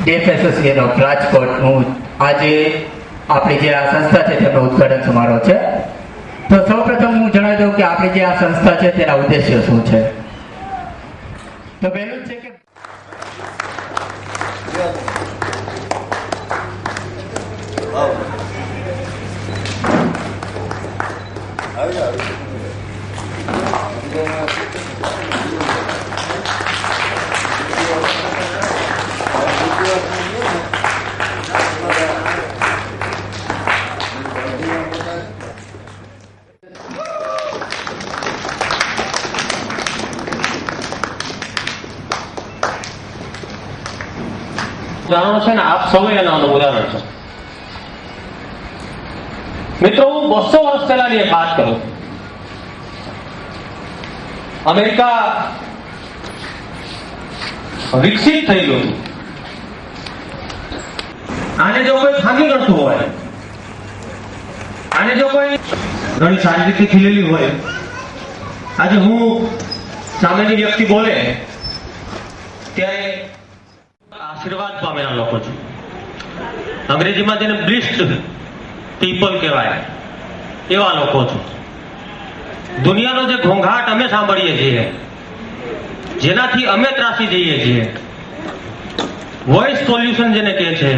Deaf association of રાજકોટનું આજે આપણી જે આ સંસ્થા છે તેનો ઉદ્ઘાટન સમારોહ છે. તો સૌપ્રથમ હું જણાવી દઉં કે આપણી જે આ સંસ્થા છે તેના ઉદ્દેશ્ય શું છે. તો પહેલું છે કે ઉદાહરણો છે ને આપ સૌએ એના ઉદાહરણ છે. મિત્રો હું 200 વર્ષ પહેલાની એક વાત કરું. અમેરિકા વિકસિત થઈ ગયું. આને જો કોઈ ખામી કરતું હોય, આને જો કોઈ ઘણી સારી રીતે ખીલેલી હોય, આજે હું સામેની વ્યક્તિ બોલે ત્યારે આશીર્વાદ પામેલા લોકો છે. અંગ્રેજીમાં તેને બ્લિસ્ડ પીપલ કહેવાય, એવા લોકો છે. દુનિયાનો જે ઘોંઘાટ અમે સાંભળીએ છીએ, જેનાથી અમે ત્રાસી જઈએ છીએ, વોઇસ પોલ્યુશન જેને કહે છે,